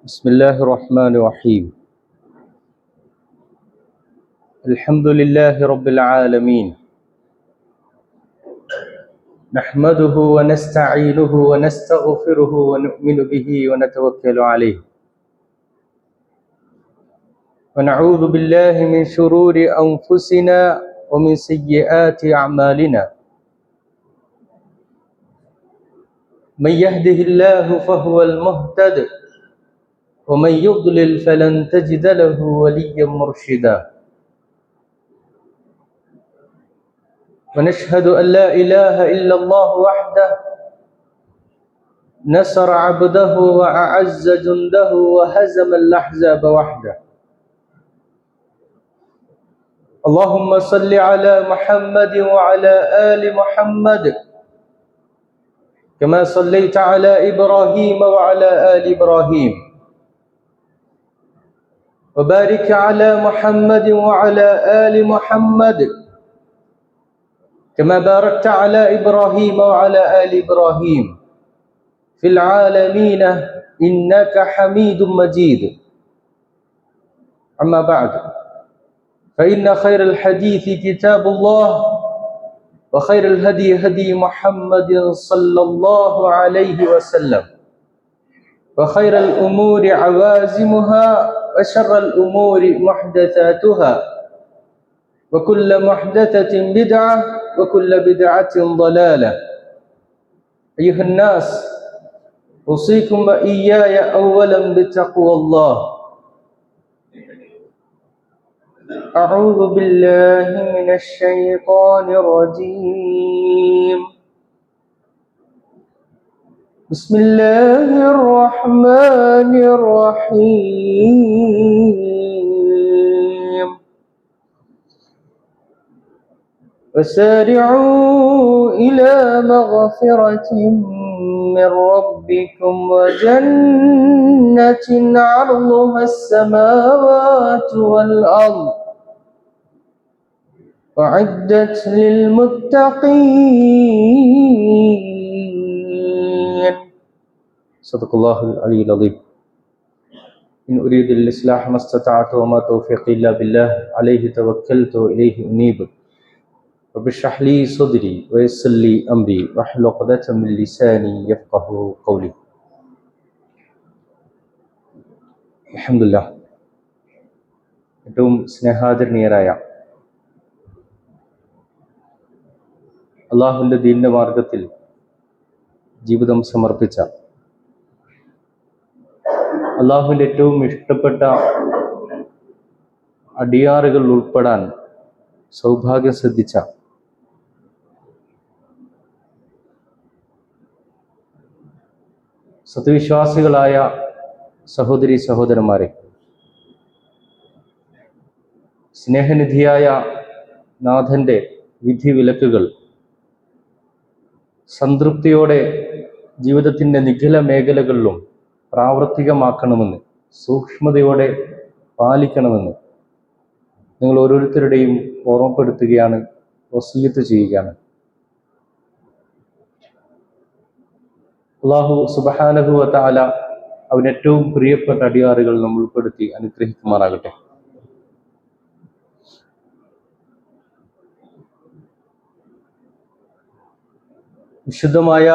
بسم الله الرحمن الرحيم. الحمد لله رب العالمين، نحمده ونستعينه ونستغفره ونؤمن به ونتوكل عليه، ونعوذ بالله من شرور أنفسنا ومن سيئات أعمالنا. من يهده الله فهو المهتد، ومن يضلل فلن تجد له وليا مرشدا. ونشهد أن لا إله إلا الله وحده نصر عبده وأعز جنده وهزم الأحزاب وحده. اللهم صل على محمد وعلى آل محمد كما صليت على إبراهيم وعلى آل إبراهيم، وبارك على محمد وعلى آل محمد كما باركت على إبراهيم وعلى آل إبراهيم في العالمين إنك حميد مجيد. أما بعد، فإن خير الحديث كتاب الله، وخير الهدي هدي محمد صلى الله عليه وسلم، وخير الأمور عوازمها، وشر الأمور محدثاتها، وكل محدثة بدعة، وكل بدعة ضلالة. أيها الناس، أوصيكم وإياي أولا بتقوى الله. أعوذ بالله من الشيطان الرجيم. بسم الله الرحمن الرحيم. وسارعوا إلى مغفرة من ربكم وجنة عرضها السماوات والأرض أعدت للمتقين. صدق الله العلي العظيم. إن أريد الإصلاح ما استطعت وما توفيقي إلا بالله عليه توكلت وإليه أنيب. رب اشرح لي صدري ويسر لي أمري واحلل عقدة من لساني يفقهوا قولي. അൽഹംദുലില്ലാഹ്. ഏറ്റവും സ്നേഹാദരണീയരായ അള്ളാഹുവിൻ്റെ ദീനിൻ്റെ മാർഗത്തിൽ ജീവിതം സമർപ്പിച്ച, അള്ളാഹുവിൻ്റെ ഏറ്റവും ഇഷ്ടപ്പെട്ട അടിയാറുകൾ ഉൾപ്പെടാൻ സൗഭാഗ്യം സിദ്ധിച്ച സത്യവിശ്വാസികളായ സഹോദരി സഹോദരന്മാരെ, സ്നേഹനിധിയായ നാഥൻ്റെ വിധി വിലക്കുകൾ സംതൃപ്തിയോടെ ജീവിതത്തിൻ്റെ നിഖില മേഖലകളിലും പ്രാവർത്തികമാക്കണമെന്ന്, സൂക്ഷ്മതയോടെ പാലിക്കണമെന്ന് നിങ്ങൾ ഓരോരുത്തരുടെയും ഓർമ്മപ്പെടുത്തുകയാണ്, വസിയ്യത്ത് ചെയ്യുകയാണ്. അല്ലാഹു സുബ്ഹാനഹു വ തആല അവന് ഏറ്റവും പ്രിയപ്പെട്ട അടിയാറുകൾ നമ്മൾ ഉൾപ്പെടുത്തി അനുഗ്രഹിക്കുമാറാകട്ടെ. വിശുദ്ധമായ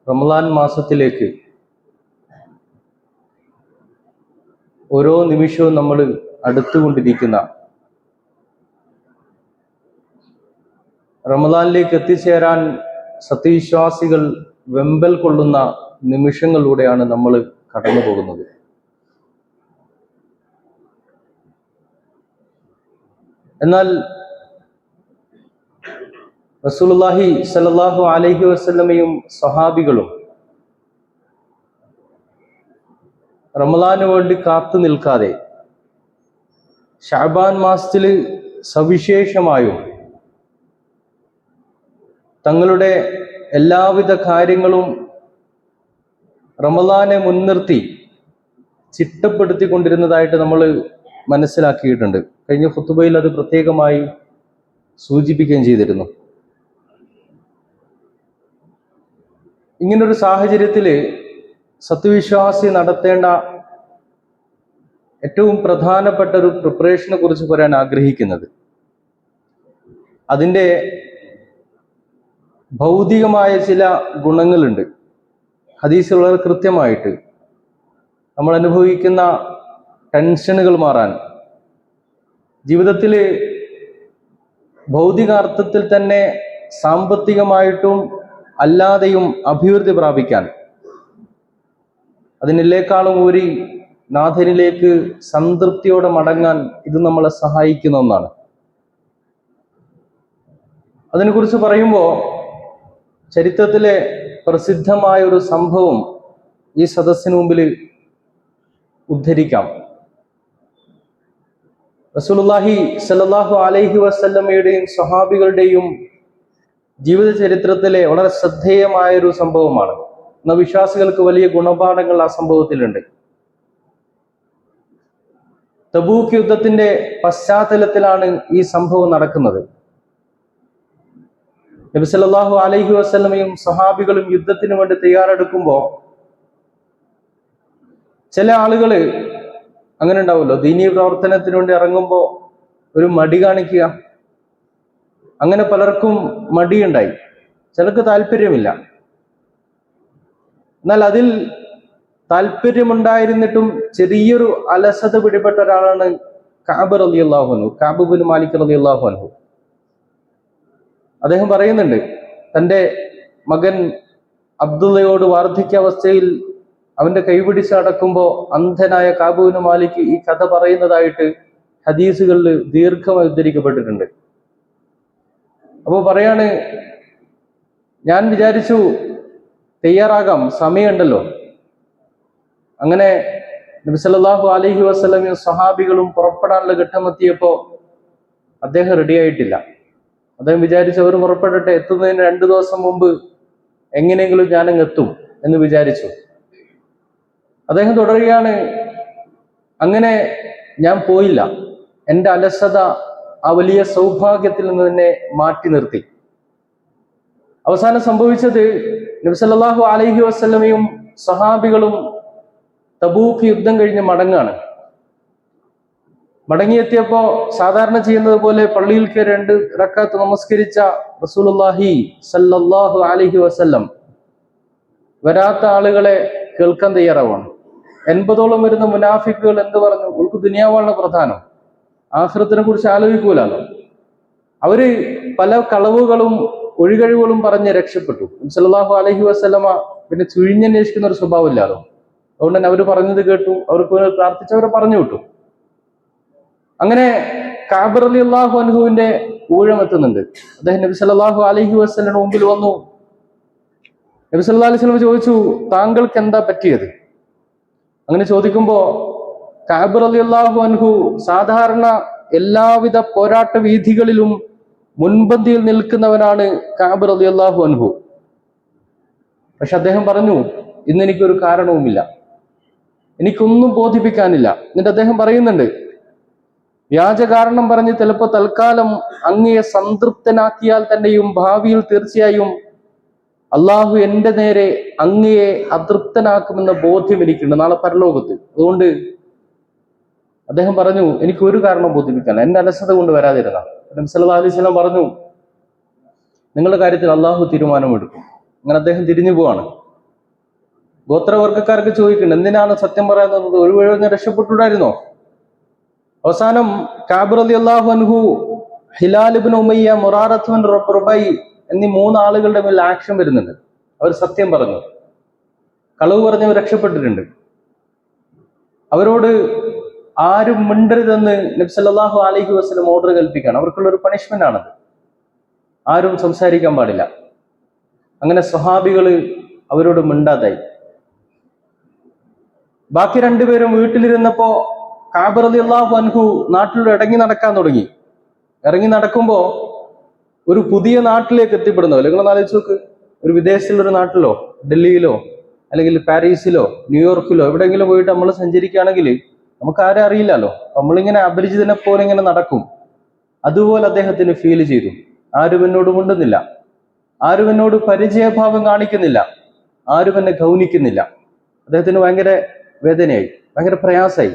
റമളാൻ മാസത്തിലേക്ക് ഓരോ നിമിഷവും നമ്മൾ അടുത്തുകൊണ്ടിരിക്കുന്ന, റമളാനിലേക്ക് എത്തിച്ചേരാൻ സത്യവിശ്വാസികൾ വെമ്പൽ കൊള്ളുന്ന നിമിഷങ്ങളിലൂടെയാണ് നമ്മൾ കടന്നു പോകുന്നത്. എന്നാൽ റസൂലുള്ളാഹി സ്വല്ലല്ലാഹു അലൈഹി വസല്ലമയും സ്വഹാബികളും റമളാന് വേണ്ടി കാത്തു നിൽക്കാതെ ശഅബാൻ മാസത്തിൽ സവിശേഷമായും തങ്ങളുടെ എല്ലാവിധ കാര്യങ്ങളും റമളാനെ മുൻനിർത്തി ചിട്ടപ്പെടുത്തിക്കൊണ്ടിരുന്നതായിട്ട് നമ്മൾ മനസ്സിലാക്കിയിട്ടുണ്ട്. കഴിഞ്ഞ ഖുതുബയിൽ അത് പ്രത്യേകമായി സൂചിപ്പിക്കുകയും ചെയ്തിരുന്നു. ഇങ്ങനൊരു സാഹചര്യത്തിൽ സത്യവിശ്വാസി നടത്തേണ്ട ഏറ്റവും പ്രധാനപ്പെട്ട ഒരു പ്രിപ്പറേഷനെ കുറിച്ച് പറയാൻ ആഗ്രഹിക്കുന്നത്. അതിൻ്റെ ഭൗതികമായ ചില ഗുണങ്ങളുണ്ട്. ഹദീസ് വളരെ കൃത്യമായിട്ട് നമ്മൾ അനുഭവിക്കുന്ന ടെൻഷനുകൾ മാറാൻ, ജീവിതത്തിൽ ഭൗതികാർത്ഥത്തിൽ തന്നെ സാമ്പത്തികമായിട്ടും അല്ലാതെയും അഭിവൃദ്ധി പ്രാപിക്കാൻ, അതിനെല്ലേക്കാളും ഒരു നാഥനിലേക്ക് സംതൃപ്തിയോടെ മടങ്ങാൻ ഇത് നമ്മളെ സഹായിക്കുന്ന ഒന്നാണ്. അതിനെക്കുറിച്ച് പറയുമ്പോൾ ചരിത്രത്തിലെ പ്രസിദ്ധമായ ഒരു സംഭവം ഈ സദസ്സിന് മുമ്പിൽ ഉദ്ധരിക്കാം. റസൂലുള്ളാഹി സ്വല്ലല്ലാഹു അലൈഹി വസല്ലമയുടെയും സ്വഹാബികളുടെയും ജീവിത ചരിത്രത്തിലെ വളരെ ശ്രദ്ധേയമായൊരു സംഭവമാണ്. എന്നാൽ വിശ്വാസികൾക്ക് വലിയ ഗുണപാഠങ്ങൾ ആ സംഭവത്തിലുണ്ട്. തബൂക്ക് യുദ്ധത്തിന്റെ പശ്ചാത്തലത്തിലാണ് ഈ സംഭവം നടക്കുന്നത്. നബി സല്ലല്ലാഹു അലൈഹി വസല്ലമയും സ്വഹാബികളും യുദ്ധത്തിന് വേണ്ടി തയ്യാറെടുക്കുമ്പോൾ ചില ആളുകൾ അങ്ങനെ ഉണ്ടാവുമല്ലോ, ദീനീ പ്രവർത്തനത്തിന് വേണ്ടി ഇറങ്ങുമ്പോൾ ഒരു മടി കാണിക്കുക. അങ്ങനെ പലർക്കും മടിയുണ്ടായി, ചിലർക്ക് താല്പര്യമില്ല. എന്നാൽ അതിൽ താല്പര്യമുണ്ടായിരുന്നിട്ടും ചെറിയൊരു അലസത പിടിപെട്ട ഒരാളാണ് കഅബ് റളിയല്ലാഹു അൻഹു, കഅബ് ബിൻ മാലിക് റളിയല്ലാഹു അൻഹു. അദ്ദേഹം പറയുന്നുണ്ട്, തൻ്റെ മകൻ അബ്ദുള്ളയോട് വാർദ്ധക്യാവസ്ഥയിൽ അവന്റെ കൈപിടിച്ച് അടക്കുമ്പോൾ അന്ധനായ കഅബ് ബിൻ മാലിക് ഈ കഥ പറയുന്നതായിട്ട് ഹദീസുകളിൽ ദീർഘമായി ഉദ്ധരിക്കപ്പെട്ടിട്ടുണ്ട്. അപ്പോൾ പറയാണ്, ഞാൻ വിചാരിച്ചു തയ്യാറാകാം, സമയമുണ്ടല്ലോ. അങ്ങനെ നബി സല്ലല്ലാഹു അലൈഹി വസല്ലമയും സ്വഹാബികളും പുറപ്പെടാനുള്ള ഘട്ടമെത്തിയപ്പോൾ അദ്ദേഹം റെഡിയായിട്ടില്ല. അദ്ദേഹം വിചാരിച്ചു അവർ പുറപ്പെടട്ടെ, എത്തുന്നതിന് 2 ദിവസം മുമ്പ് എങ്ങനെയെങ്കിലും ഞാനങ്ങ് എത്തും എന്ന് വിചാരിച്ചു. അദ്ദേഹം തുടരുകയാണ്, അങ്ങനെ ഞാൻ പോയില്ല. എൻ്റെ അലസത ആ വലിയ സൗഭാഗ്യത്തിൽ നിന്ന് തന്നെ മാറ്റി നിർത്തി. അവസാനം സംഭവിച്ചത് നബി സല്ലല്ലാഹു അലൈഹി വസല്ലമയും സഹാബികളും തബൂക്ക് യുദ്ധം കഴിഞ്ഞ് മടങ്ങാണ്. മടങ്ങിയെത്തിയപ്പോ സാധാരണ ചെയ്യുന്നത് പോലെ പള്ളിയിൽ കയറി 2 റക്അത്ത് നമസ്കരിച്ച റസൂലുള്ളാഹി സല്ലല്ലാഹു അലൈഹി വസല്ലം വരാത്ത ആളുകളെ കേൾക്കാൻ തയ്യാറാവാണ്. 80ഓളം വരുന്ന മുനാഫിക്കുകൾ എന്ത് പറഞ്ഞു? അവർക്ക് ദുനിയാവാണ് പ്രധാനം, ആഖിറത്തിനെ കുറിച്ച് ആലോചിക്കൂലല്ലോ. അവര് പല കളവുകളും ഒഴികഴിവുകളും പറഞ്ഞ് രക്ഷപ്പെട്ടു. സല്ലല്ലാഹു അലൈഹി വസല്ലമ പിന്നെ ചുഴിഞ്ഞന്വേഷിക്കുന്ന ഒരു സ്വഭാവം ഇല്ലാലോ. അതുകൊണ്ട് തന്നെ അവര് പറഞ്ഞത് കേട്ടു, അവർക്ക് പ്രാർത്ഥിച്ചവരെ പറഞ്ഞു വിട്ടു. അങ്ങനെ കഅബ് റളിയല്ലാഹു അൻഹുവിന്റെ ഊഴം എത്തുന്നുണ്ട്. അദ്ദേഹം നബി സല്ലല്ലാഹു അലൈഹി വസല്ലമയുടെ മുമ്പിൽ വന്നു. നബി സല്ലല്ലാഹു അലൈഹി വസല്ലം ചോദിച്ചു, താങ്കൾക്ക് എന്താ പറ്റിയത്? അങ്ങനെ ചോദിക്കുമ്പോ കഅബ് റളിയല്ലാഹു അൻഹു സാധാരണ എല്ലാവിധ പോരാട്ട വീഥികളിലും മുൻപന്തിയിൽ നിൽക്കുന്നവനാണ് കഅബ് റളിയല്ലാഹു അൻഹു. പക്ഷെ അദ്ദേഹം പറഞ്ഞു, ഇന്ന് എനിക്കൊരു കാരണവുമില്ല, എനിക്കൊന്നും ബോധിപ്പിക്കാനില്ല. എന്നിട്ട് അദ്ദേഹം പറയുന്നുണ്ട്, വ്യാജ കാരണം പറഞ്ഞ് ചിലപ്പോൾ തൽക്കാലം അങ്ങയെ സംതൃപ്തനാക്കിയാൽ തന്നെയും ഭാവിയിൽ തീർച്ചയായും അള്ളാഹു എൻ്റെ നേരെ അങ്ങയെ അതൃപ്തനാക്കുമെന്ന ബോധ്യം എനിക്കുണ്ട് നാളെ പരലോകത്ത്. അതുകൊണ്ട് അദ്ദേഹം പറഞ്ഞു, എനിക്ക് ഒരു കാരണം ബോധിപ്പിക്കാൻ, എന്റെ അലസത കൊണ്ട് വരാതിരുന്ന. നബി സല്ലല്ലാഹു അലൈഹി വസല്ലം പറഞ്ഞു, നിങ്ങളുടെ കാര്യത്തിൽ അള്ളാഹു തീരുമാനമെടുക്കും. അങ്ങനെ അദ്ദേഹം തിരിഞ്ഞു പോവാണ്. ഗോത്രവർഗക്കാർക്ക് ചോദിക്കുന്നുണ്ട്, എന്തിനാണ് സത്യം പറയുന്നത്? ഒരു വഴി രക്ഷപ്പെട്ടുണ്ടായിരുന്നോ? അവസാനം കഅബ് റളിയല്ലാഹു അൻഹു, ഹിലാൽ ഇബ്നു ഉമയ്യ, മുറാറത്ത് ബിൻ റുബൈ എന്നീ 3 ആളുകളുടെ മേൽ ആക്ഷൻ വരുന്നുണ്ട്. അവർ സത്യം പറഞ്ഞു, കളവ് പറഞ്ഞവർ രക്ഷപ്പെട്ടിട്ടുണ്ട്. അവരോട് ആരും മിണ്ടരുതെന്ന് നബി സല്ലല്ലാഹു അലൈഹി വസല്ലം ഓർഡർ കൽപ്പിക്കുകയാണ്. അവർക്കുള്ള ഒരു പണിഷ്മെന്റ് ആണത്. ആരും സംസാരിക്കാൻ പാടില്ല. അങ്ങനെ സ്വഹാബികള് അവരോട് മിണ്ടാതായി. ബാക്കി 2 പേരും വീട്ടിലിരുന്നപ്പോ കഅബ് റളിയല്ലാഹു അൻഹു നാട്ടിലൂടെ ഇറങ്ങി നടക്കാൻ തുടങ്ങി. ഇറങ്ങി നടക്കുമ്പോ ഒരു പുതിയ നാട്ടിലേക്ക് എത്തിപ്പെടുന്നു. നിങ്ങൾ ആലോചിച്ച് നോക്ക്, ഒരു വിദേശത്തുള്ള ഒരു നാട്ടിലോ ഡൽഹിയിലോ അല്ലെങ്കിൽ പാരീസിലോ ന്യൂയോർക്കിലോ എവിടെയെങ്കിലും പോയിട്ട് നമ്മൾ സഞ്ചരിക്കുകയാണെങ്കിൽ നമുക്ക് ആരും അറിയില്ലല്ലോ. നമ്മളിങ്ങനെ അപരിചിതനെ പോലെ ഇങ്ങനെ നടക്കും. അതുപോലെ അദ്ദേഹത്തിന് ഫീൽ ചെയ്തു. ആരും എന്നോട് മിണ്ടുന്നില്ല, ആരും എന്നോട് പരിചയഭാവം കാണിക്കുന്നില്ല, ആരും എന്നെ ഗൗനിക്കുന്നില്ല. അദ്ദേഹത്തിന് ഭയങ്കര വേദനയായി, ഭയങ്കര പ്രയാസമായി.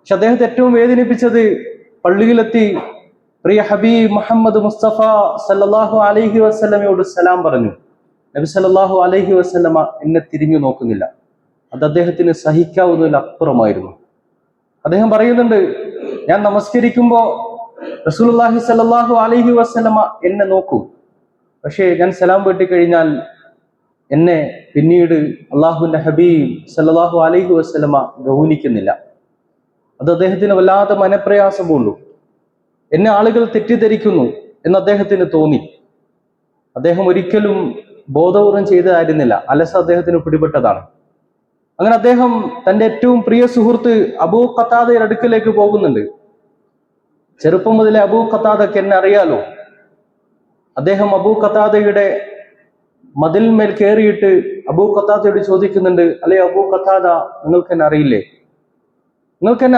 പക്ഷെ അദ്ദേഹത്തെ ഏറ്റവും വേദനിപ്പിച്ചത് പള്ളിയിലെത്തി പ്രിയ ഹബീബ് മുഹമ്മദ് മുസ്തഫ സല്ലല്ലാഹു അലൈഹി വസല്ലമയോട് സലാം പറഞ്ഞു. നബി സല്ലല്ലാഹു അലൈഹി വസല്ലമ എന്നെ തിരിഞ്ഞു നോക്കുന്നില്ല. അത് അദ്ദേഹത്തിന് സഹിക്കാവുന്നതിൽ അപ്പുറമായിരുന്നു. അദ്ദേഹം പറയുന്നുണ്ട്, ഞാൻ നമസ്കരിക്കുമ്പോൾ റസൂലുള്ളാഹി സല്ലല്ലാഹു അലൈഹി വസല്ലമ എന്നെ നോക്കും, പക്ഷേ ഞാൻ സലാം വീട്ടിക്കഴിഞ്ഞാൽ എന്നെ പിന്നീട് അള്ളാഹുവിന്റെ ഹബീബ് സല്ലല്ലാഹു അലൈഹി വസല്ലമ ഗൗനിക്കുന്നില്ല. അത് അദ്ദേഹത്തിന് വല്ലാതെ മനപ്രയാസം കൊണ്ടു. എന്നെ ആളുകൾ തെറ്റിദ്ധരിക്കുന്നു എന്ന് അദ്ദേഹത്തിന് തോന്നി. അദ്ദേഹം ഒരിക്കലും ബോധപൂർവം ചെയ്തതായിരുന്നില്ല, അലസ അദ്ദേഹത്തിന് പിടിപെട്ടതാണ്. അങ്ങനെ അദ്ദേഹം തന്റെ ഏറ്റവും പ്രിയ സുഹൃത്ത് അബൂ ഖതാദയുടെ അടുക്കലേക്ക് പോകുന്നുണ്ട്. ചെറുപ്പം മുതലേ അബൂ ഖതാദക്ക് എന്നെ അറിയാലോ. അദ്ദേഹം അബൂ ഖതാദയുടെ മതിലിന്മേൽ കയറിയിട്ട് അബൂ ഖതാദയോട് ചോദിക്കുന്നുണ്ട്, അല്ലെ അബൂ ഖതാദ, നിങ്ങൾക്ക് എന്നെ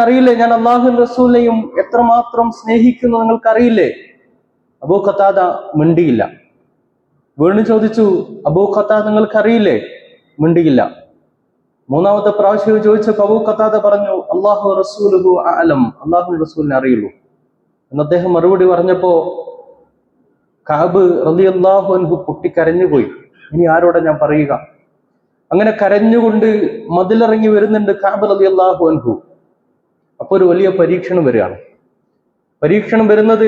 അറിയില്ലേ? ഞാൻ അള്ളാഹുവിന്റെ റസൂലിനെയും എത്രമാത്രം സ്നേഹിക്കുന്നു നിങ്ങൾക്കറിയില്ലേ? അബൂ ഖതാദ മിണ്ടിയില്ല. വീണ്ടും ചോദിച്ചു, അബൂ ഖതാദ നിങ്ങൾക്കറിയില്ലേ? മിണ്ടിയില്ല. മൂന്നാമത്തെ പ്രാവശ്യം ചോദിച്ചപ്പോൾ അബൂ ഖതാദ പറഞ്ഞു, അല്ലാഹു റസൂലുഹു അഅലം, അള്ളാഹു റസൂലിനെ അറിയുള്ളൂ എന്ന് അദ്ദേഹം മറുപടി പറഞ്ഞപ്പോ കഅബ് റളിയല്ലാഹു അൻഹു പൊട്ടിക്കരഞ്ഞുപോയി. ഇനി ആരോടെ ഞാൻ പറയുക? അങ്ങനെ കരഞ്ഞുകൊണ്ട് മതിലിറങ്ങി വരുന്നുണ്ട് കഅബ് റളിയല്ലാഹു അൻഹു. അപ്പോൾ ഒരു വലിയ പരീക്ഷണം വരികയാണ്. പരീക്ഷണം വരുന്നത്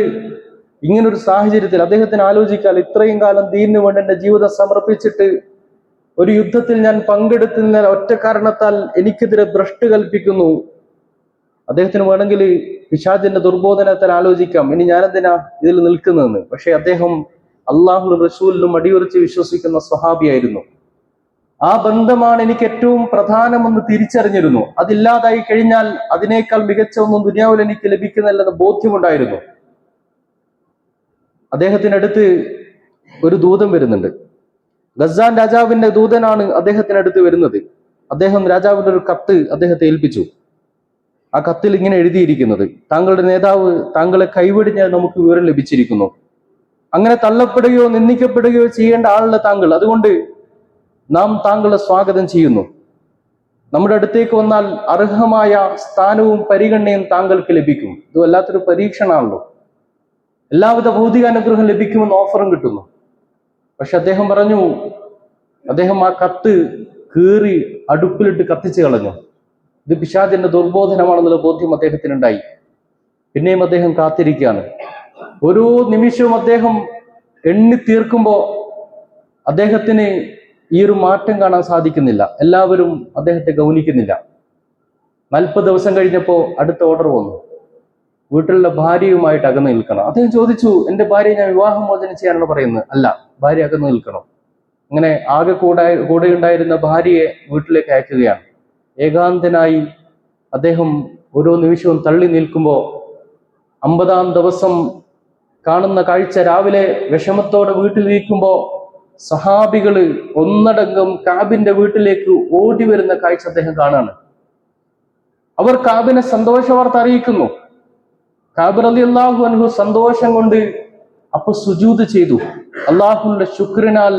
ഇങ്ങനൊരു സാഹചര്യത്തിൽ അദ്ദേഹത്തിന് ആലോചിക്കാൻ, ഇത്രയും കാലം ദീനിനു വേണ്ടി എന്റെ ജീവിതം സമർപ്പിച്ചിട്ട് ഒരു യുദ്ധത്തിൽ ഞാൻ പങ്കെടുത്തുന്ന ഒറ്റ കാരണത്താൽ എനിക്കെതിരെ ഭ്രഷ്ട് കൽപ്പിക്കുന്നു. അദ്ദേഹത്തിന് വേണമെങ്കിൽ പിശാചിന്റെ ദുർബോധനത്തിൽ ആലോചിക്കാം, ഇനി ഞാനെന്തിനാ ഇതിൽ നിൽക്കുന്നതെന്ന്. പക്ഷെ അദ്ദേഹം അള്ളാഹു റസൂലിലും അടിയുറച്ച് വിശ്വസിക്കുന്ന സ്വഹാബിയായിരുന്നു. ആ ബന്ധമാണ് എനിക്ക് ഏറ്റവും പ്രധാനമെന്ന് തിരിച്ചറിഞ്ഞിരുന്നു. അതില്ലാതായി കഴിഞ്ഞാൽ അതിനേക്കാൾ മികച്ച ഒന്നും ദുനിയാവിൽ എനിക്ക് ലഭിക്കുന്നില്ലെന്ന് ബോധ്യമുണ്ടായിരുന്നു. അദ്ദേഹത്തിനടുത്ത് ഒരു ദൂതൻ വരുന്നുണ്ട്. ഗസാൻ രാജാവിന്റെ ദൂതനാണ് അദ്ദേഹത്തിനടുത്ത് വരുന്നത്. അദ്ദേഹം രാജാവിന്റെ ഒരു കത്ത് അദ്ദേഹത്തെ ഏൽപ്പിച്ചു. ആ കത്തിൽ ഇങ്ങനെ എഴുതിയിരിക്കുന്നത്, താങ്കളുടെ നേതാവ് താങ്കളെ കൈവെടിഞ്ഞാൽ നമുക്ക് വിവരം ലഭിച്ചിരിക്കുന്നു. അങ്ങനെ തള്ളപ്പെടുകയോ നിന്ദിക്കപ്പെടുകയോ ചെയ്യേണ്ട ആളല്ല താങ്കൾ. അതുകൊണ്ട് നാം താങ്കളെ സ്വാഗതം ചെയ്യുന്നു. നമ്മുടെ അടുത്തേക്ക് വന്നാൽ അർഹമായ സ്ഥാനവും പരിഗണനയും താങ്കൾക്ക് ലഭിക്കും. ഇത് വല്ലാത്തൊരു പരീക്ഷണമാണല്ലോ. എല്ലാവിധ ഭൗതിക അനുഗ്രഹം ലഭിക്കുമെന്ന് ഓഫറും കിട്ടുന്നു. പക്ഷെ അദ്ദേഹം പറഞ്ഞു, അദ്ദേഹം ആ കത്ത് കീറി അടുപ്പിലിട്ട് കത്തിച്ചു കളഞ്ഞു. ഇത് പിശാചിന്റെ ദുർബോധനമാണെന്നുള്ള ബോധ്യം അദ്ദേഹത്തിനുണ്ടായി. പിന്നെയും അദ്ദേഹം കാത്തിരിക്കുകയാണ്. ഓരോ നിമിഷവും അദ്ദേഹം എണ്ണി തീർക്കുമ്പോൾ അദ്ദേഹത്തിന് ഈ ഒരു മാറ്റം കാണാൻ സാധിക്കുന്നില്ല. എല്ലാവരും അദ്ദേഹത്തെ ഗൗനിക്കുന്നില്ല. 40 ദിവസം കഴിഞ്ഞപ്പോൾ അടുത്ത ഓർഡർ വന്നു, വീട്ടിലുള്ള ഭാര്യയുമായിട്ട് അകന്നു നിൽക്കണം. അദ്ദേഹം ചോദിച്ചു, എന്റെ ഭാര്യയെ ഞാൻ വിവാഹമോചനം ചെയ്യാനാണ് പറയുന്നത്. അല്ല, ഭാര്യ അകന്നു നിൽക്കണം. അങ്ങനെ ആകെ കൂടെ ഉണ്ടായിരുന്ന ഭാര്യയെ വീട്ടിലേക്ക് അയക്കുകയാണ്. ഏകാന്തനായി അദ്ദേഹം ഓരോ നിമിഷവും തള്ളി നിൽക്കുമ്പോൾ 50-ാം ദിവസം കാണുന്ന കാഴ്ച, രാവിലെ വിഷമത്തോടെ വീട്ടിലിരിക്കുമ്പോ സഹാബികള് ഒന്നടങ്കം കാബിന്റെ വീട്ടിലേക്ക് ഓടി വരുന്ന കാഴ്ച അദ്ദേഹം കാണാണ്. അവർ കാബിനെ സന്തോഷ വാർത്ത അറിയിക്കുന്നു. കാബ് റളിയല്ലാഹു അൻഹു സന്തോഷം കൊണ്ട് അപ്പൊ സുജൂദ് ചെയ്തു. അള്ളാഹുവിന്റെ ശുക്രിനാൽ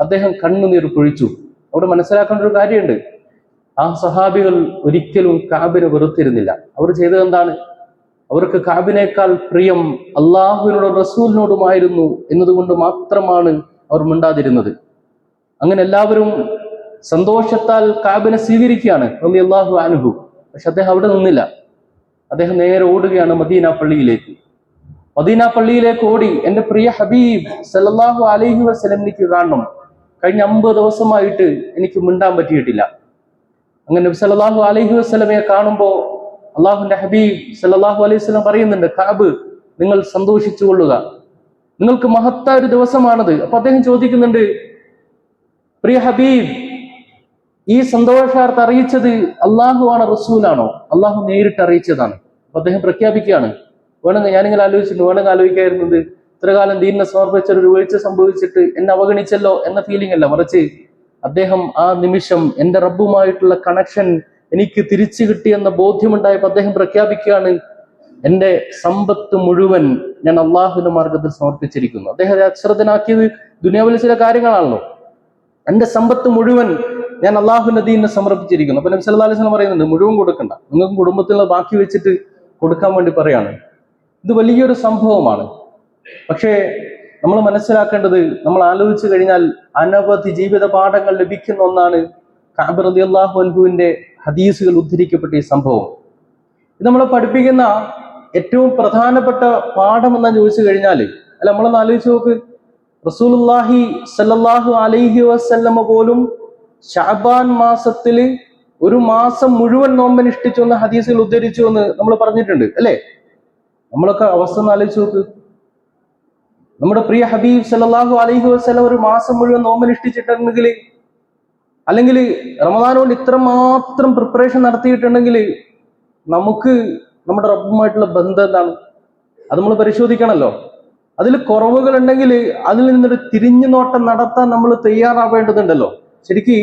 അദ്ദേഹം കണ്ണുനീർ പൊഴിച്ചു. അവിടെ മനസ്സിലാക്കേണ്ട ഒരു കാര്യമുണ്ട്, ആ സഹാബികൾ ഒരിക്കലും കാബിനെ വെറുത്തിരുന്നില്ല. അവർ ചെയ്തത് എന്താണ്? അവർക്ക് കാബിനേക്കാൾ പ്രിയം അള്ളാഹുവിനോടും റസൂലിനോടുമായിരുന്നു എന്നതുകൊണ്ട് മാത്രമാണ് അവർ മിണ്ടാതിരുന്നത്. അങ്ങനെ എല്ലാവരും സന്തോഷത്താൽ കാബിനെ സ്വീകരിക്കുകയാണ് റളിയല്ലാഹു അൻഹു. പക്ഷെ അദ്ദേഹം അവിടെ നിന്നില്ല. അദ്ദേഹം നേരെ ഓടുകയാണ് മദീന പള്ളിയിലേക്ക്. മദീന പള്ളിയിലേക്ക് ഓടി, എന്റെ പ്രിയ ഹബീബ് സല്ലല്ലാഹു അലൈഹി വസല്ലം എനിക്ക് കാണണം. കഴിഞ്ഞ 50 ദിവസമായിട്ട് എനിക്ക് മിണ്ടാൻ പറ്റിയിട്ടില്ല. അങ്ങനെ നബി സല്ലല്ലാഹു അലൈഹി വസല്ലമയെ കാണുമ്പോൾ അള്ളാഹുവിന്റെ ഹബീബ് സല്ലല്ലാഹു അലൈഹി വസല്ലം പറയുന്നുണ്ട്, കഅബ് നിങ്ങൾ സന്തോഷിച്ചു കൊള്ളുക, നിങ്ങൾക്ക് മഹത്തായ ഒരു ദിവസമാണത്. അപ്പൊ അദ്ദേഹം ചോദിക്കുന്നുണ്ട്, പ്രിയ ഹബീബ്, ഈ സന്തോഷാർത്ഥ അറിയിച്ചത് അള്ളാഹു ആണോ റസൂലാണോ? അള്ളാഹു നേരിട്ട് അറിയിച്ചതാണ്. അപ്പൊ അദ്ദേഹം പ്രഖ്യാപിക്കുകയാണ്, വേണമെങ്കിൽ ഞാനിങ്ങനെ ആലോചിച്ചിട്ടുണ്ട്, വേണമെങ്കിൽ ആലോചിക്കായിരുന്നത് ഇത്രകാലം ദീനിനെ സമർപ്പിച്ചൊരു വീഴ്ച സംഭവിച്ചിട്ട് എന്നെ അവഗണിച്ചല്ലോ എന്ന ഫീലിംഗ് അല്ല, മറിച്ച് അദ്ദേഹം ആ നിമിഷം എന്റെ റബ്ബുമായിട്ടുള്ള കണക്ഷൻ എനിക്ക് തിരിച്ചു കിട്ടിയെന്ന ബോധ്യമുണ്ടായപ്പോൾ അദ്ദേഹം പ്രഖ്യാപിക്കുകയാണ്, എന്റെ സമ്പത്ത് മുഴുവൻ ഞാൻ അള്ളാഹുവിന്റെ മാർഗത്തിൽ സമർപ്പിച്ചിരിക്കുന്നു. അദ്ദേഹം അശ്രദ്ധനാക്കിയത് ദുനിയാവിലെ ചില കാര്യങ്ങളാണല്ലോ. എന്റെ സമ്പത്ത് മുഴുവൻ ഞാൻ അള്ളാഹുവിന്റെ ദീനിനെ സമർപ്പിച്ചിരിക്കുന്നു. അപ്പൊ നബി സല്ലല്ലാഹു അലൈഹി വസല്ലം പറയുന്നുണ്ട്, മുഴുവൻ കൊടുക്കണ്ട, നിങ്ങൾക്ക് കുടുംബത്തിലുള്ള ബാക്കി വെച്ചിട്ട് കൊടുക്കാൻ വേണ്ടി പറയാണ്. ഇത് വലിയൊരു സംഭവമാണ്. പക്ഷേ നമ്മൾ മനസ്സിലാക്കേണ്ടത്, നമ്മൾ ആലോചിച്ചു കഴിഞ്ഞാൽ അനവധി ജീവിത പാഠങ്ങൾ ലഭിക്കുന്ന ഒന്നാണ് കഅബ് റളിയല്ലാഹു അൻഹുവിന്റെ ഹദീസുകൾ ഉദ്ധരിക്കപ്പെട്ട ഈ സംഭവം. ഇത് നമ്മളെ പഠിപ്പിക്കുന്ന ഏറ്റവും പ്രധാനപ്പെട്ട പാഠം എന്ന് ചോദിച്ചു കഴിഞ്ഞാൽ, അല്ല, നമ്മളൊന്ന് ആലോചിച്ച് നോക്ക്, റസൂലുള്ളാഹി സല്ലല്ലാഹു അലൈഹി വസല്ലമ പോലും ശഅബാൻ മാസത്തില് ഒരു മാസം മുഴുവൻ നോമ്പനുഷ്ഠിച്ചു എന്ന് ഹദീസുകൾ ഉദ്ധരിച്ചു എന്ന് നമ്മൾ പറഞ്ഞിട്ടുണ്ട്, അല്ലേ? നമ്മളൊക്കെ അവസ്ഥ ഒന്ന് ആലോചിച്ച് നോക്ക്. നമ്മുടെ പ്രിയ ഹബീബ് സല്ലല്ലാഹു അലൈഹി വസല്ലം ഒരു മാസം മുഴുവൻ നോമ്പനുഷ്ഠിച്ചിട്ടുണ്ടെങ്കിൽ, അല്ലെങ്കിൽ റമദാൻ കൊണ്ട് ഇത്രമാത്രം പ്രിപ്പറേഷൻ നടത്തിയിട്ടുണ്ടെങ്കിൽ, നമുക്ക് നമ്മുടെ റബ്ബുമായിട്ടുള്ള ബന്ധം എന്താണ്? അത് നമ്മൾ പരിശോധിക്കണമല്ലോ. അതിൽ കുറവുകൾ ഉണ്ടെങ്കിൽ അതിൽ നിന്നൊരു തിരിഞ്ഞു നോട്ടം നടത്താൻ നമ്മൾ തയ്യാറാവേണ്ടതുണ്ടല്ലോ. ശരിക്കും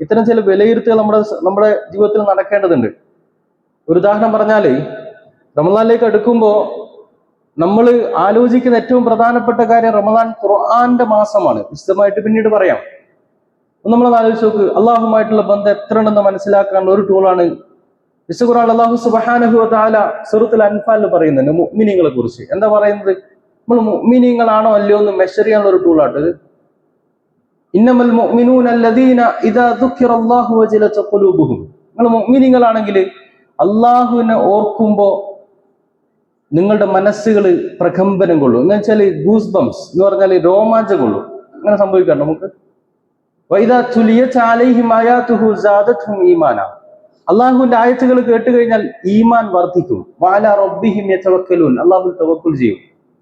ഇത്തരം ചില വിലയിരുത്തൽ നമ്മുടെ ജീവിതത്തിൽ നടക്കേണ്ടതുണ്ട്. ഒരു ഉദാഹരണം പറഞ്ഞാൽ, റമദാനിലേക്ക് അടുക്കുമ്പോൾ നമ്മൾ ആലോചിക്കുന്ന ഏറ്റവും പ്രധാനപ്പെട്ട കാര്യം റമദാൻ ഖുർആന്റെ മാസമാണ്. വിശദമായിട്ട് പിന്നീട് പറയാം. നമ്മളത് ആലോചിച്ച് നോക്ക്, അള്ളാഹുമായിട്ടുള്ള ബന്ധം എത്ര ഉണ്ടെന്ന് മനസ്സിലാക്കാനുള്ള ഒരു ടൂളാണ് വിശുദ്ധ ഖുർആൻ. അല്ലാഹു സുബ്ഹാനഹു വ തആല സൂറത്തുൽ അൻഫാലിൽ പറയുന്നുണ്ട് മുഅ്മിനീങ്ങളെ കുറിച്ച്. എന്താ പറയുന്നത്? നമ്മൾ മുഅ്മിനീങ്ങളാണോ അല്ലയോ എന്ന് മെഷർ ചെയ്യാനുള്ള ഒരു ടൂളാണ് ഇത്. ഇന്നമൽ മുഅ്മിനൂന അല്ലദീന ഇദാ ദുക്കിറല്ലാഹു വജലത് ഖുലൂബുഹും. നിങ്ങൾ മുഅ്മിനീങ്ങളാണെങ്കിൽ അള്ളാഹുവിനെ ഓർക്കുമ്പോൾ നിങ്ങളുടെ മനസ്സുകൾ പ്രകമ്പനം കൊള്ളും. എന്ന് വെച്ചാൽ ഗൂസ് ബംസ് എന്ന് പറഞ്ഞാൽ രോമാഞ്ചം കൊള്ളും. അങ്ങനെ സംഭവിക്കാറുണ്ട് നമുക്ക്. വൈദാ തുലിയത് അലൈഹിം ആയാതുഹു സാദത്ഹും ഈമാന. അള്ളാഹുവിന്റെ ആയത്തുകൾ കേട്ട് കഴിഞ്ഞാൽ ഈമാൻ വർദ്ധിക്കും. വഅലാ റബ്ബിഹിം യതവക്കലൂൻ. അള്ളാഹു തവക്കുൽ ചെയ്യും.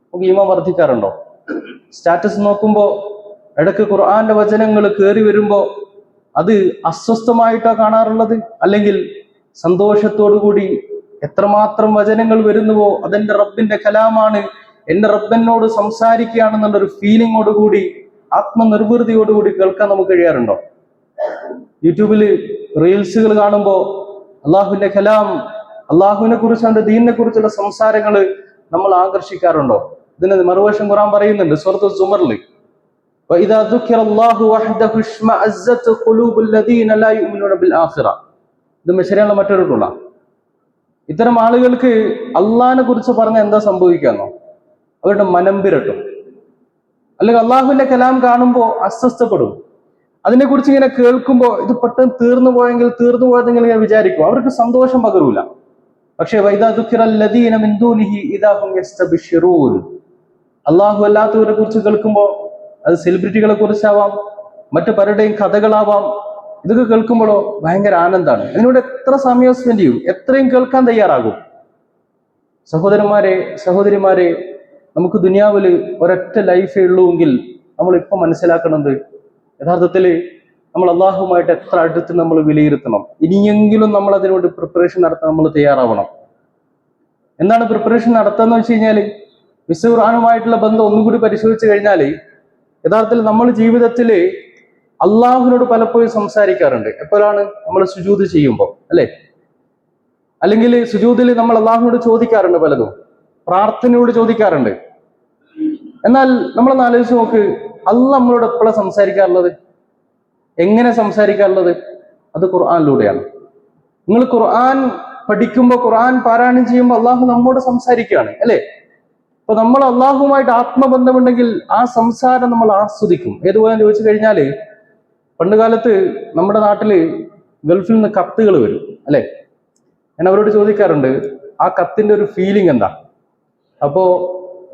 നമുക്ക് ഈമാൻ വർദ്ധിക്കാറുണ്ടോ? സ്റ്റാറ്റസ് നോക്കുമ്പോൾ ഇടയ്ക്ക് ഖുർആന്റെ വചനങ്ങൾ കയറി വരുമ്പോൾ അത് അസ്വസ്ഥമായിട്ടാണ് കാണാറുള്ളത്, അല്ലെങ്കിൽ സന്തോഷത്തോടു കൂടി എത്രമാത്രം വചനങ്ങൾ വരുന്നുവോ അതെന്റെ റബ്ബിന്റെ കലാമാണ്, എന്റെ റബ്ബനോട് സംസാരിക്കുകയാണെന്നുള്ളൊരു ഫീലിങ്ങോടുകൂടി, ആത്മനിർവൃതിയോടുകൂടി കേൾക്കാൻ നമുക്ക് കഴിയാറുണ്ടോ? യൂട്യൂബിൽ റീൽസുകൾ കാണുമ്പോൾ അള്ളാഹുവിന്റെ കലാം, അള്ളാഹുവിനെ കുറിച്ച്, അവന്റെ ദീനിനെ കുറിച്ചുള്ള സംസാരങ്ങൾ നമ്മൾ ആകർഷിക്കാറുണ്ടോ? ഇതിന് മറുവശം ഖുർആൻ പറയുന്നുണ്ട് സൂറത്തുൽ സുമറിൽ, വഇദാ ദുക്കിറല്ലാഹു വഹ്ദഹു ഇശ്മഅസ്സത് ഖുലൂബുൽ ലദീന ലാ യുഅ്മിനൂന ബിൽ ആഖിറ. ഇത് മെഷറിയുള്ള മറ്റൊരു ടൂളാ. ഇത്തരം ആളുകൾക്ക് അള്ളാഹിനെ കുറിച്ച് പറഞ്ഞ എന്താ സംഭവിക്കാന്നോ? അവരുടെ മനം പിരട്ടും, അല്ലെങ്കിൽ അള്ളാഹുവിന്റെ കലാം കാണുമ്പോൾ അസ്വസ്ഥപ്പെടും. അതിനെക്കുറിച്ച് ഇങ്ങനെ കേൾക്കുമ്പോൾ ഇത് പെട്ടെന്ന് തീർന്നു പോയതെങ്കിൽ ഇങ്ങനെ വിചാരിക്കും. അവർക്ക് സന്തോഷം പകരൂല. പക്ഷേ വൈദാ ദുക്കിറൽ ലദീന മിൻ ദൂനിഹി ഇദാ ഹും യസ്തബ്ശിറൂൻ. അള്ളാഹു അല്ലാത്തവരെ കുറിച്ച് കേൾക്കുമ്പോൾ, അത് സെലിബ്രിറ്റികളെ കുറിച്ചാവാം, മറ്റു പലരുടെയും കഥകളാവാം, ഇതൊക്കെ കേൾക്കുമ്പോഴോ ഭയങ്കര ആനന്ദമാണ്. അതിനോട് എത്ര സമയം സ്പെൻഡ് ചെയ്യും, എത്രയും കേൾക്കാൻ തയ്യാറാകും. സഹോദരിമാരെ, നമുക്ക് ദുനിയാവിൽ ഒരൊറ്റ ലൈഫേ ഉള്ളൂവെങ്കിൽ നമ്മൾ ഇപ്പം മനസ്സിലാക്കണത് യഥാർത്ഥത്തിൽ നമ്മൾ അള്ളാഹുമായിട്ട് എത്ര അടുത്ത് നമ്മൾ വിലയിരുത്തണം. ഇനിയെങ്കിലും നമ്മൾ അതിനുവേണ്ടി പ്രിപ്പറേഷൻ നടത്താൻ നമ്മൾ തയ്യാറാവണം. എന്താണ് പ്രിപ്പറേഷൻ നടത്താന്ന് വെച്ച് കഴിഞ്ഞാൽ, വിശുദ്ധ ഖുർആനുമായിട്ടുള്ള ബന്ധം ഒന്നുകൂടി പരിശോധിച്ചു കഴിഞ്ഞാൽ, യഥാർത്ഥത്തിൽ നമ്മൾ ജീവിതത്തിൽ അള്ളാഹുവിനോട് പലപ്പോഴും സംസാരിക്കാറുണ്ട്. എപ്പോഴാണ്? നമ്മൾ സുജൂദ് ചെയ്യുമ്പോൾ, അല്ലെ? അല്ലെങ്കിൽ സുജൂദിൽ നമ്മൾ അള്ളാഹുവിനോട് ചോദിക്കാറുണ്ട്, പലതും പ്രാർത്ഥനയോട് ചോദിക്കാറുണ്ട്. എന്നാൽ നമ്മളൊന്ന് ആലോചിച്ച് നോക്ക്, അള്ളാഹ് നമ്മളോട് എപ്പോഴാണ് സംസാരിക്കാറുള്ളത്? എങ്ങനെ സംസാരിക്കാറുള്ളത്? അത് ഖുർആനിലൂടെയാണ്. നിങ്ങൾ ഖുർആൻ പഠിക്കുമ്പോൾ, ഖുർആൻ പാരായണം ചെയ്യുമ്പോൾ അള്ളാഹു നമ്മോട് സംസാരിക്കുകയാണ്, അല്ലെ? അപ്പൊ നമ്മൾ അള്ളാഹുമായിട്ട് ആത്മബന്ധമുണ്ടെങ്കിൽ ആ സംസാരം നമ്മൾ ആസ്വദിക്കും. ഏതുപോലെ ചോദിച്ചു കഴിഞ്ഞാല്, പണ്ട് കാലത്ത് നമ്മുടെ നാട്ടില് ഗൾഫിൽ നിന്ന് കത്തുകൾ വരും, അല്ലെ? ഞാൻ അവരോട് ചോദിക്കാറുണ്ട്, ആ കത്തിന്റെ ഒരു ഫീലിംഗ് എന്താ? അപ്പോ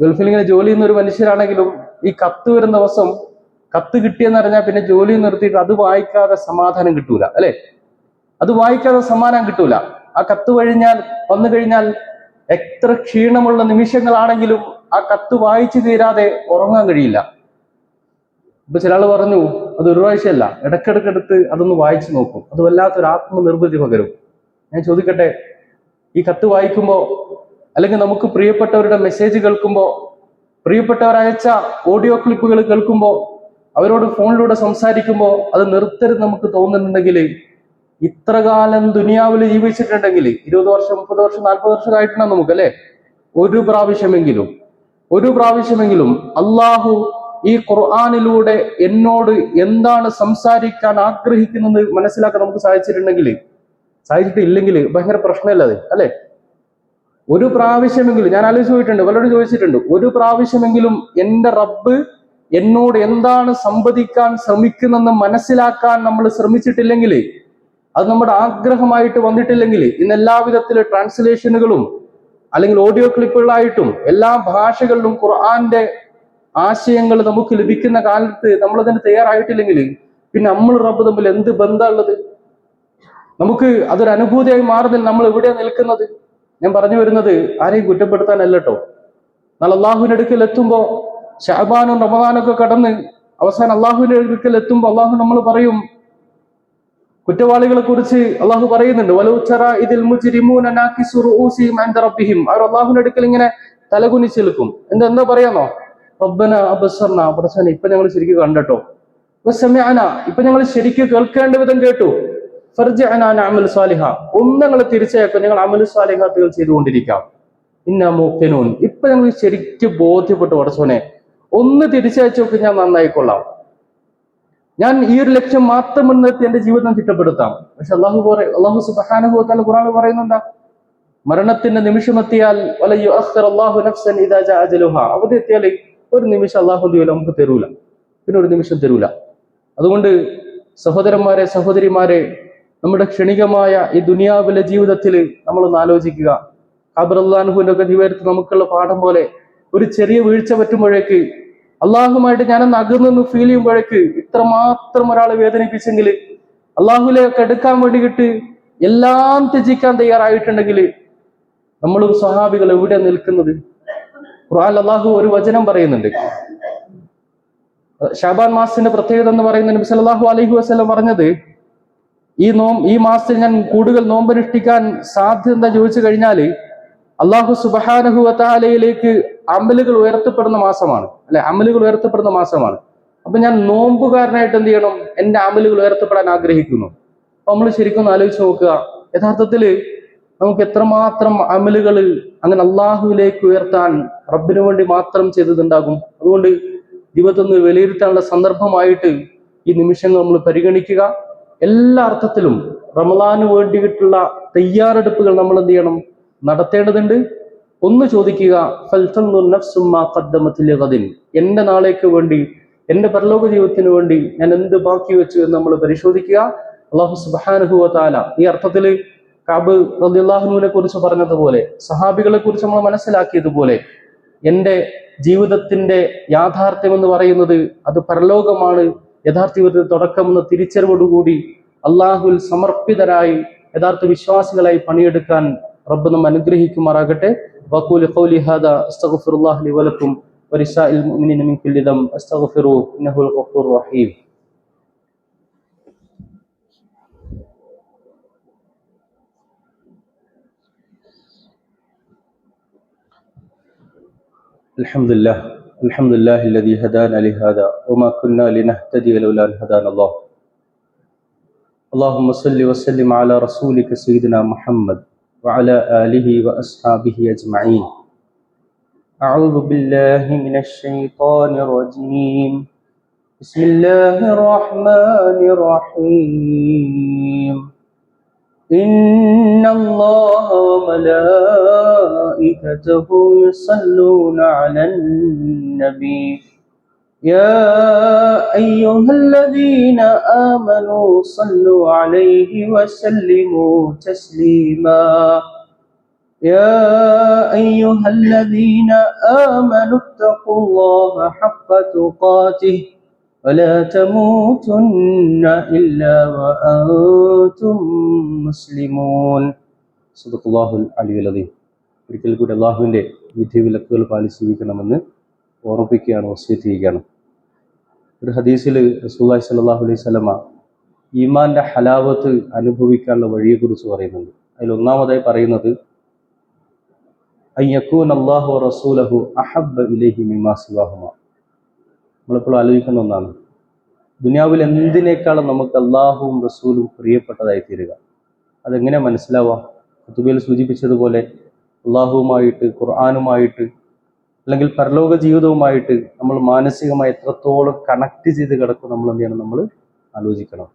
ഗൾഫിൽ ഇങ്ങനെ ജോലി ചെയ്യുന്ന ഒരു മനുഷ്യരാണെങ്കിലും ഈ കത്ത് വരുന്ന ദിവസം, കത്ത് കിട്ടിയെന്ന് അറിഞ്ഞാൽ പിന്നെ ജോലി നിർത്തിയിട്ട് അത് വായിക്കാതെ സമാധാനം കിട്ടൂല, അല്ലെ? അത് വായിക്കാതെ സമാധാനം കിട്ടൂല. ആ കത്ത് വന്നു കഴിഞ്ഞാൽ എത്ര ക്ഷീണമുള്ള നിമിഷങ്ങളാണെങ്കിലും ആ കത്ത് വായിച്ചു തീരാതെ ഉറങ്ങാൻ കഴിയില്ല. ഇപ്പൊ ചില ആള് പറഞ്ഞു, അത് ഒരു പ്രാവശ്യമല്ല, ഇടയ്ക്കിടയ്ക്കെടുത്ത് അതൊന്ന് വായിച്ചു നോക്കും. അത് വല്ലാത്തൊരു ആത്മനിർവൃതി പകരും. ഞാൻ ചോദിക്കട്ടെ, ഈ കത്ത് വായിക്കുമ്പോ, അല്ലെങ്കിൽ നമുക്ക് പ്രിയപ്പെട്ടവരുടെ മെസ്സേജ് കേൾക്കുമ്പോ, പ്രിയപ്പെട്ടവരയച്ച ഓഡിയോ ക്ലിപ്പുകൾ കേൾക്കുമ്പോ, അവരോട് ഫോണിലൂടെ സംസാരിക്കുമ്പോൾ അത് നിർത്തരുത് നമുക്ക് തോന്നുന്നുണ്ടെങ്കിൽ, ഇത്ര കാലം ദുനിയാവിൽ ജീവിച്ചിട്ടുണ്ടെങ്കിൽ 20 വർഷം 30 വർഷം 40 വർഷം ആയിട്ടുണ്ടാകും നമുക്ക്, അല്ലെ? ഒരു പ്രാവശ്യമെങ്കിലും അള്ളാഹു ഈ ഖുർആനിലൂടെ എന്നോട് എന്താണ് സംസാരിക്കാൻ ആഗ്രഹിക്കുന്നത് മനസ്സിലാക്കാൻ നമുക്ക് സാധിച്ചിട്ടില്ലെങ്കിൽ ഭയങ്കര പ്രശ്നമല്ല അത്, അല്ലെ? ഒരു പ്രാവശ്യമെങ്കിലും ഞാൻ ആലോചിച്ച് പോയിട്ടുണ്ട്, പലരോടും ചോദിച്ചിട്ടുണ്ട്, ഒരു പ്രാവശ്യമെങ്കിലും എൻ്റെ റബ്ബ് എന്നോട് എന്താണ് സംവദിക്കാൻ ശ്രമിക്കുന്നെന്ന് മനസ്സിലാക്കാൻ നമ്മൾ ശ്രമിച്ചിട്ടില്ലെങ്കിൽ, അത് നമ്മുടെ ആഗ്രഹമായിട്ട് വന്നിട്ടില്ലെങ്കിൽ, ഇന്ന് എല്ലാവിധത്തിലെ ട്രാൻസ്ലേഷനുകളും അല്ലെങ്കിൽ ഓഡിയോ ക്ലിപ്പുകളായിട്ടും എല്ലാ ഭാഷകളിലും ഖുർആന്റെ ആശയങ്ങൾ നമുക്ക് ലഭിക്കുന്ന കാലത്ത് നമ്മളതിന് തയ്യാറായിട്ടില്ലെങ്കിൽ, പിന്നെ നമ്മൾ റബ്ബ് തമ്മിൽ എന്ത് ബന്ധമുള്ളത്? നമുക്ക് അതൊരു അനുഭൂതിയായി മാറുന്നതിൽ നമ്മൾ എവിടെയാണ് നിൽക്കുന്നത്? ഞാൻ പറഞ്ഞു വരുന്നത് ആരെയും കുറ്റപ്പെടുത്താനല്ല കേട്ടോ. എന്നാൽ അള്ളാഹുവിന്റെ അടുക്കൽ എത്തുമ്പോൾ, ശഅബാനും റമദാനൊക്കെ കടന്ന് അവസാനം അള്ളാഹുവിന്റെ അടുക്കൽ എത്തുമ്പോൾ അള്ളാഹു നമ്മൾ പറയും, കുറ്റവാളികളെ കുറിച്ച് അള്ളാഹു പറയുന്നുണ്ട്, അവർ അള്ളാഹുവിന്റെ അടുക്കൽ ഇങ്ങനെ തലകുനിച്ച് നിൽക്കും. എന്താ പറയാന്നോ? റബ്ബന അബ്സർനാ, പടച്ചോനെ ഇപ്പൊ ഞങ്ങൾ ശരിക്കും കണ്ടട്ടോ, വസമിഅനാ, ഇപ്പൊ ഞങ്ങൾ ശരിക്കും കേൾക്കേണ്ട വിധം കേട്ടു, ഫർജിഅനാ നഅമൽ സാലിഹ, ഒന്ന് ഞങ്ങൾ തിരിച്ചയക്കും, ഞങ്ങൾ അമൽ സാലിഹാത്തുകൾ ചെയ്തുകൊണ്ടിരിക്കാം, ഇന്നാ മൂഖിനൂൻ, ഇപ്പൊ ഞങ്ങൾ ശരിക്കും ബോധ്യപ്പെട്ടു, പടച്ചോനെ ഒന്ന് തിരിച്ചയച്ചു നോക്കി, ഞാൻ നന്നായിക്കൊള്ളാം, ഞാൻ ഈ ഒരു ലക്ഷ്യം മാത്രം മുൻനിർത്തി എന്റെ ജീവിതം ചിട്ടപ്പെടുത്താം. പക്ഷെ അള്ളാഹു സുബ്ഹാനഹു വ തആല ഖുർആനിൽ പറയുന്നുണ്ടാ, മരണത്തിന്റെ നിമിഷമെത്തിയാൽ അവധി എത്തിയാൽ ഒരു നിമിഷം അള്ളാഹു നമുക്ക് തരൂല, പിന്നെ ഒരു നിമിഷം തരൂല. അതുകൊണ്ട് സഹോദരന്മാരെ, സഹോദരിമാരെ, നമ്മുടെ ക്ഷണികമായ ഈ ദുനിയാവിലെ ജീവിതത്തിൽ നമ്മളൊന്ന് ആലോചിക്കുക. ഖബർ അല്ലാഹുവിന്റെ ഒക്കെ ജീവിതത്തിൽ നമുക്കുള്ള പാഠം പോലെ ഒരു ചെറിയ വീഴ്ച പറ്റുമ്പോഴേക്ക്, അള്ളാഹുമായിട്ട് ഞാനൊന്ന് അകന്നു ഫീൽ ചെയ്യുമ്പോഴേക്ക് ഇത്രമാത്രം ഒരാളെ വേദനിപ്പിച്ചെങ്കിൽ, അള്ളാഹുലേക്ക് എടുക്കാൻ വേണ്ടിയിട്ട് എല്ലാം ത്യജിക്കാൻ തയ്യാറായിട്ടുണ്ടെങ്കിൽ നമ്മളും സ്വഹാബികൾ എവിടെ നിൽക്കുന്നത്? ഖുർആനിൽ അള്ളാഹു ഒരു വചനം പറയുന്നുണ്ട്. ശഅബാൻ മാസത്തിന്റെ പ്രത്യേകത എന്ന് പറയുന്നത്, നബി സല്ലല്ലാഹു അലൈഹി വസല്ലം പറഞ്ഞത്, ഈ മാസത്തിൽ ഞാൻ കൂടുതൽ നോമ്പനുഷ്ഠിക്കാൻ സാധ്യത എന്താ ചോദിച്ചു കഴിഞ്ഞാൽ, അള്ളാഹു സുബ്ഹാനഹു വ തആലയിലേക്ക് അമലുകൾ ഉയർത്തപ്പെടുന്ന മാസമാണ്, അല്ലെ? അമലുകൾ ഉയർത്തപ്പെടുന്ന മാസമാണ്. അപ്പൊ ഞാൻ നോമ്പുകാരനായിട്ട് എന്ത് ചെയ്യണം? എന്റെ അമലുകൾ ഉയർത്തപ്പെടാൻ ആഗ്രഹിക്കുന്നു. അപ്പൊ നമ്മൾ ശരിക്കും ഒന്ന് ആലോചിച്ച് നോക്കുക, യഥാർത്ഥത്തില് നമുക്ക് എത്രമാത്രം അമലുകൾ അങ്ങനെ അള്ളാഹുവിലേക്ക് ഉയർത്താൻ റബ്ബിനു വേണ്ടി മാത്രം ചെയ്തതുണ്ടാകും. അതുകൊണ്ട് ജീവിതത്തിൽ നിന്ന് വിലയിരുത്താനുള്ള സന്ദർഭമായിട്ട് ഈ നിമിഷങ്ങൾ നമ്മൾ പരിഗണിക്കുക. എല്ലാ അർത്ഥത്തിലും റമളാന് വേണ്ടിയിട്ടുള്ള തയ്യാറെടുപ്പുകൾ നമ്മൾ എന്ത് ചെയ്യണം? നടത്തേണ്ടതുണ്ട്. ഒന്ന് ചോദിക്കുക, എന്റെ നാളേക്ക് വേണ്ടി, എന്റെ പരലോക ജീവിതത്തിന് വേണ്ടി ഞാൻ എന്ത് ബാക്കി വെച്ചു എന്ന് നമ്മൾ പരിശോധിക്കുക. അല്ലാഹു സുബ്ഹാനഹു വ തആല ഈ അർത്ഥത്തില് കഅബ് റളിയല്ലാഹുവിനെ കുറിച്ച് പറഞ്ഞതുപോലെ, സഹാബികളെ കുറിച്ച് നമ്മൾ മനസ്സിലാക്കിയതുപോലെ, എന്റെ ജീവിതത്തിന്റെ യാഥാർത്ഥ്യം എന്ന് പറയുന്നത് അത് പരലോകമാണ്, യഥാർത്ഥ ജീവിതത്തിൽ തുടക്കമെന്ന തിരിച്ചറിവോടുകൂടി അള്ളാഹുൽ സമർപ്പിതരായി യഥാർത്ഥ വിശ്വാസികളായി പണിയെടുക്കാൻ റബ്ബ് നമ്മെ അനുഗ്രഹിക്കുമാറാകട്ടെ. വഖൂലു ഖൗലി ഹാദാ അസ്തഗ്ഫിറുല്ലാഹ ലി വലക്കും വലിസാഇൽ മുഅ്മിനീന മിൻ കുല്ലി ദം അസ്തഗ്ഫിറു ഇന്നഹുൽ ഗഫൂറുർ റഹീം. അൽഹംദുലില്ലാഹി الذي هدانا لهذا وما كنا لنهتدي لولا أن هدانا الله. اللهم صل وسلم على رسولك سيدنا محمد وعلى آله وأصحابه أجمعين. أعوذ بالله من الشيطان الرجيم. بسم الله الرحمن الرحيم. إن الله وملائكته يصلون على النبي يا أيها الذين آمنوا صلوا عليه وسلموا تسليما. يا أيها الذين آمنوا اتقوا الله حق تقاته ولا تموتن إلا وأنتم مسلمون. صدق الله العلي العظيم. ഒരിക്കൽ കൂടി അള്ളാഹുവിൻ്റെ വിധിവിലക്കുകൾ പാലിച്ച് ജീവിക്കണമെന്ന് ഓർമ്മിപ്പിക്കുകയാണ്, വസിയത്ത് ചെയ്യുകയാണ്. ഒരു ഹദീസിൽ റസൂലുള്ളാഹി സ്വല്ലല്ലാഹു അലൈഹി വസല്ലമ ഈമാന്റെ ഹലാവത്ത് അനുഭവിക്കാനുള്ള വഴിയെക്കുറിച്ച് പറയുന്നുണ്ട്. അതിൽ ഒന്നാമതായി പറയുന്നത്, അയ്യകൂന അല്ലാഹു റസൂലഹു അഹബ്ബ ഇലൈഹി മിമ്മാ സിവാഹുമാ. നമ്മളിപ്പോൾ ആലോചിക്കുന്ന ഒന്നാണ്, ദുനിയാവിൽ എന്തിനേക്കാളും നമുക്ക് അള്ളാഹുവും റസൂലും പ്രിയപ്പെട്ടതായി തീരുക. അതെങ്ങനെ മനസ്സിലാവാം? ഖുതുബയിൽ സൂചിപ്പിച്ചതുപോലെ അള്ളാഹുവുമായിട്ട്, ഖുർആനുമായിട്ട് അല്ലെങ്കിൽ പരലോക ജീവിതവുമായിട്ട് നമ്മൾ മാനസികമായി എത്രത്തോളം കണക്ട് ചെയ്ത് കിടക്കും നമ്മൾ എന്ത് ചെയ്യണം, നമ്മൾ ആലോചിക്കണം.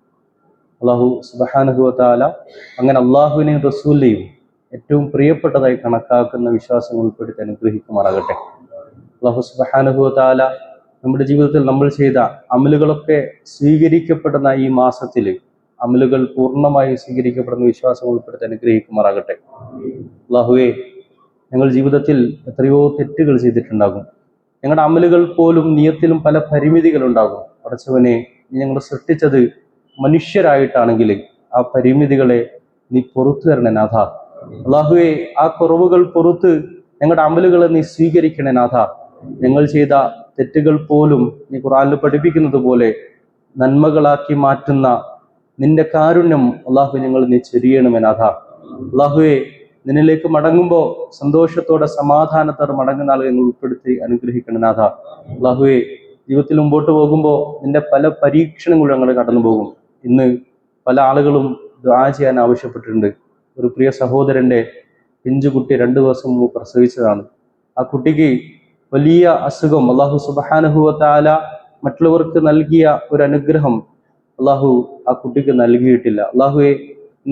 അള്ളാഹു സുബ്ഹാനഹു വ തആല അങ്ങനെ അള്ളാഹുവിനെയും റസൂലിനെയും ഏറ്റവും പ്രിയപ്പെട്ടതായി കണക്കാക്കുന്ന വിശ്വാസങ്ങൾ ഉൾപ്പെടുത്തി അനുഗ്രഹിക്കുമാറാകട്ടെ. അള്ളാഹു സുബ്ഹാനഹു വ തആല നമ്മുടെ ജീവിതത്തിൽ നമ്മൾ ചെയ്ത അമലുകളൊക്കെ സ്വീകരിക്കപ്പെടുന്ന ഈ മാസത്തിൽ അമലുകൾ പൂർണ്ണമായി സ്വീകരിക്കപ്പെടുന്ന വിശ്വാസങ്ങൾ ഉൾപ്പെടുത്തി അനുഗ്രഹിക്കുമാറാകട്ടെ. അള്ളാഹുവേ, ഞങ്ങൾ ജീവിതത്തിൽ എത്രയോ തെറ്റുകൾ ചെയ്തിട്ടുണ്ടാകും. ഞങ്ങളുടെ അമലുകൾ പോലും നിയത്തിലും പല പരിമിതികളുണ്ടാകും. പടച്ചവനെ, നീ ഞങ്ങൾ സൃഷ്ടിച്ചത് മനുഷ്യരായിട്ടാണെങ്കിൽ ആ പരിമിതികളെ നീ പുറത്തു തരണേ നാഥ. അള്ളാഹുവെ, ആ കുറവുകൾ പുറത്ത് ഞങ്ങളുടെ അമലുകളെ നീ സ്വീകരിക്കണേ നാഥ. ഞങ്ങൾ ചെയ്ത തെറ്റുകൾ പോലും നീ ഖുർആനിൽ പഠിപ്പിക്കുന്നത് പോലെ നന്മകളാക്കി മാറ്റുന്ന നിന്റെ കാരുണ്യം അള്ളാഹു ഞങ്ങൾ നീ ചൊരിയണമേ നാഥ. അള്ളാഹുവെ, നിന്നിലേക്ക് മടങ്ങുമ്പോൾ സന്തോഷത്തോടെ സമാധാനത്തോടെ മടങ്ങുന്ന ആളുകൾ ഞങ്ങൾ ഉൾപ്പെടുത്തി അനുഗ്രഹിക്കണം നാഥ. അള്ളാഹുവെ, ജീവിതത്തിൽ മുമ്പോട്ട് പോകുമ്പോൾ നിന്റെ പല പരീക്ഷണങ്ങളും ഞങ്ങൾ കടന്നു പോകും. ഇന്ന് പല ആളുകളും ദുആ ചെയ്യാൻ ആവശ്യപ്പെട്ടിട്ടുണ്ട്. ഒരു പ്രിയ സഹോദരന്റെ പിഞ്ചുകുട്ടി 2 ദിവസം മുമ്പ് പ്രസവിച്ചതാണ്. ആ കുട്ടിക്ക് വലിയ അസുഖം. അള്ളാഹു സുബ്ഹാനഹു വ തആല മറ്റുള്ളവർക്ക് നൽകിയ ഒരു അനുഗ്രഹം അള്ളാഹു ആ കുട്ടിക്ക് നൽകിയിട്ടില്ല. അള്ളാഹുവെ,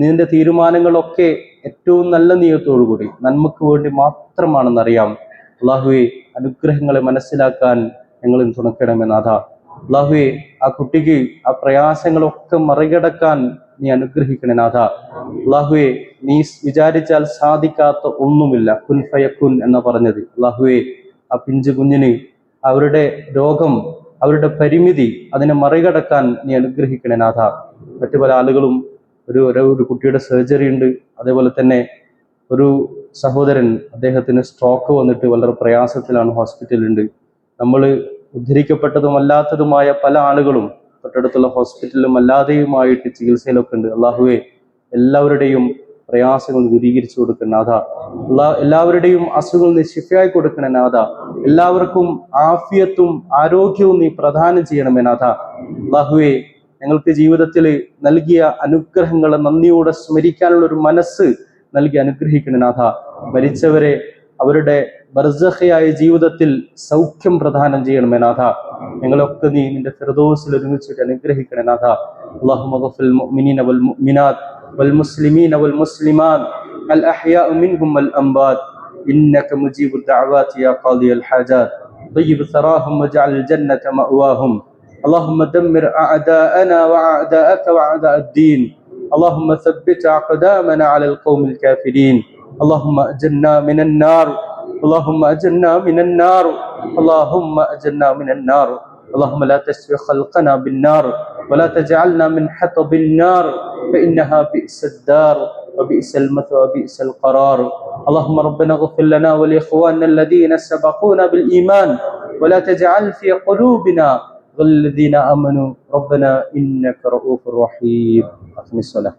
നിന്റെ തീരുമാനങ്ങളൊക്കെ ഏറ്റവും നല്ല നിയത്തോടുകൂടി നന്മക്ക് വേണ്ടി മാത്രമാണെന്നറിയാം. അള്ളാഹുവെ, അനുഗ്രഹങ്ങളെ മനസ്സിലാക്കാൻ ഞങ്ങൾ തുണക്കണമേ നാഥ. അള്ളാഹുവെ, ആ കുട്ടിക്ക് ആ പ്രയാസങ്ങളൊക്കെ മറികടക്കാൻ നീ അനുഗ്രഹിക്കണേ നാഥ. അള്ളാഹുവെ, നീ വിചാരിച്ചാൽ സാധിക്കാത്ത ഒന്നുമില്ല. കുൻ ഫയക്കുൻ എന്ന് പറഞ്ഞത്. അള്ളാഹുവെ, ആ പിഞ്ചു കുഞ്ഞിന് അവരുടെ രോഗം, അവരുടെ പരിമിതി, അതിനെ മറികടക്കാൻ നീ അനുഗ്രഹിക്കണേ നാഥ. മറ്റു പല ആളുകളും ഒരു കുട്ടിയുടെ സർജറി ഉണ്ട്. അതേപോലെ തന്നെ ഒരു സഹോദരൻ, അദ്ദേഹത്തിന് സ്ട്രോക്ക് വന്നിട്ട് വളരെ പ്രയാസത്തിലാണ്, ഹോസ്പിറ്റലുണ്ട്. നമ്മൾ ഉദ്ധരിക്കപ്പെട്ടതും അല്ലാത്തതുമായ പല ആളുകളും തൊട്ടടുത്തുള്ള ഹോസ്പിറ്റലിലും അല്ലാതെയുമായിട്ട് ചികിത്സയിലൊക്കെ ഉണ്ട്. അള്ളാഹുവെ, എല്ലാവരുടെയും പ്രയാസങ്ങൾ ദൂരീകരിച്ചു കൊടുക്കണേ നാഥ. എല്ലാവരുടെയും അസുഖങ്ങൾ നീ ശിഫയായി കൊടുക്കണേ നാഥ. എല്ലാവർക്കും ആഫിയത്തും ആരോഗ്യവും നീ പ്രദാനം ചെയ്യണമേ നാഥ. അള്ളാഹുവെ, ഞങ്ങൾക്ക് ജീവിതത്തിൽ നൽകിയ അനുഗ്രഹങ്ങളെ നന്ദിയോടെ സ്മരിക്കാനുള്ള ഒരു മനസ്സ് നൽകി അനുഗ്രഹിക്കണേ നാഥ. മരിച്ചവരെ അവരുടെ ബർസഖയായ ജീവിതത്തിൽ സൗഖ്യം പ്രദാനം ചെയ്യണമേ നാഥ. ഞങ്ങളൊക്കെ നീ നിന്റെ ഫിർദൗസിൽ ഒരുമിച്ചിട്ട് അനുഗ്രഹിക്കണേ നാഥ. അല്ലാഹുമ്മ ഗഫിൽ മുഅ്മിനീന വൽ മുഅ്മിനാത്ത് വൽ മുസ്ലിമീന വൽ മുസ്ലിമാത്ത് അൽ അഹ്യാഉ മിൻഹും വൽ അംവാത് ഇന്നക മുജീബുദ് ദഅവാതി യാ ഖാദിയൽ ഹാജാത്ത് طيب ثراهم واجعل الجنة مأواهم. اللهم دمر أعداءنا وأعداءك وأعداء الدين. اللهم ثبت أقدامنا على القوم الكافرين. اللهم أجرنا من النار. اللهم أجرنا من النار. اللهم أجرنا من النار. اللهم لا تسوي خلقنا بالنار ولا تجعلنا من حطب النار فإنها بئس الدار وبئس المثوى وبئس القرار. اللهم ربنا اغفر لنا ولإخواننا الذين سبقونا بالإيمان ولا تجعل في قلوبنا غل الذين آمنوا ربنا إنك رؤوف رحيم. أقم الصلاة.